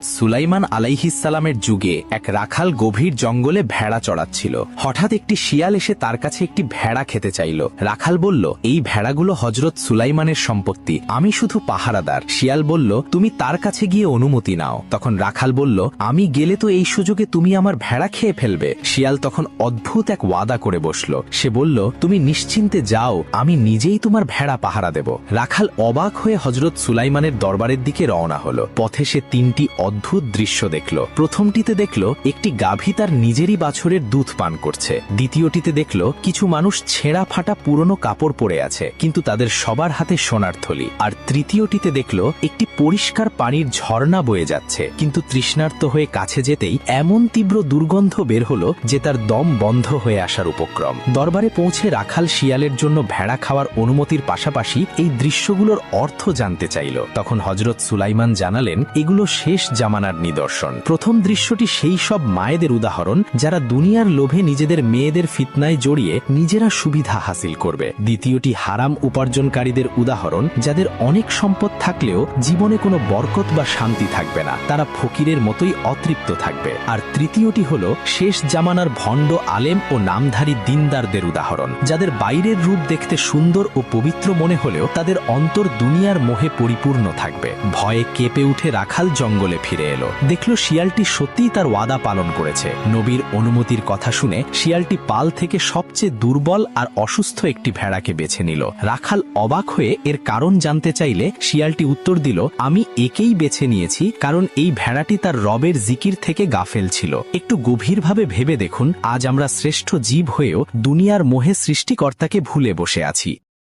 সুলাইমান আলাইহিসসালামের যুগে এক রাখাল গভীর জঙ্গলে ভেড়া চড়াচ্ছিল। হঠাৎ একটি শিয়াল এসে তার কাছে একটি ভেড়া খেতে চাইল। রাখাল বলল, এই ভেড়াগুলো হযরত সুলাইমানের সম্পত্তি, আমি শুধু পাহারাদার। শিয়াল বলল, তুমি তার কাছে গিয়ে অনুমতি নাও। তখন রাখাল বলল, আমি গেলে তো এই সুযোগে তুমি আমার ভেড়া খেয়ে ফেলবে। শিয়াল তখন অদ্ভুত এক ওয়াদা করে বসল। সে বলল, তুমি নিশ্চিন্তে যাও, আমি নিজেই তোমার ভেড়া পাহারা দেব। রাখাল অবাক হয়ে হযরত সুলাইমানের দরবারের দিকে রওনা হলো। পথে সে তিনটি অদ্ভুত দৃশ্য দেখল। প্রথমটিতে দেখল একটি গাভী তার নিজেরই বাছুরের দুধ পান করছে। দ্বিতীয়টিতে দেখল কিছু মানুষ ছেঁড়া ফাটা পুরনো কাপড় পরে আছে, কিন্তু তাদের সবার হাতে সোনার থলি। আর তৃতীয়টিতে দেখল একটি পরিষ্কার পানির ঝর্ণা বয়ে যাচ্ছে, কিন্তু তৃষ্ণার্ত হয়ে কাছে যেতেই এমন তীব্র দুর্গন্ধ বের হলো যে তার দম বন্ধ হয়ে আসার উপক্রম। দরবারে পৌঁছে রাখাল শিয়ালের জন্য ভেড়া খাওয়ার অনুমতির পাশাপাশি এই দৃশ্যগুলোর অর্থ জানতে চাইল। তখন হযরত সুলাইমান জানালেন, এগুলো শেষ জামানার নিদর্শন। প্রথম দৃশ্যটি সেই সব মায়েদের উদাহরণ যারা দুনিয়ার লোভে নিজেদের মেয়েদের ফিতনায় জড়িয়ে নিজেরা সুবিধা হাসিল করবে। দ্বিতীয়টি হারাম উপার্জনকারীদের উদাহরণ, যাদের অনেক সম্পদ থাকলেও জীবনে কোনো বরকত বা শান্তি থাকবে না, তারা ফকিরের মতোই অতৃপ্ত থাকবে। আর তৃতীয়টি হল শেষ জামানার ভণ্ড আলেম ও নামধারী দিনদারদের উদাহরণ, যাদের বাইরের রূপ দেখতে সুন্দর ও পবিত্র মনে হলেও তাদের অন্তর দুনিয়ার মোহে পরিপূর্ণ থাকবে। ভয়ে কেঁপে উঠে রাখাল জঙ্গলে ফিরে এলো। দেখল শিয়ালটি সত্যিই তার ওয়াদা পালন করেছে। নবীর অনুমতির কথা শুনে শিয়ালটি পাল থেকে সবচেয়ে দুর্বল আর অসুস্থ একটি ভেড়াকে বেছে নিল। রাখাল অবাক হয়ে এর কারণ জানতে চাইলে শিয়ালটি উত্তর দিল, আমি একেই বেছে নিয়েছি কারণ এই ভেড়াটি তার রবের জিকির থেকে গাফেল ছিল। একটু গভীরভাবে ভেবে দেখুন, আজ আমরা শ্রেষ্ঠ জীব হয়েও দুনিয়ার মোহে সৃষ্টিকর্তাকে ভুলে বসে আছি।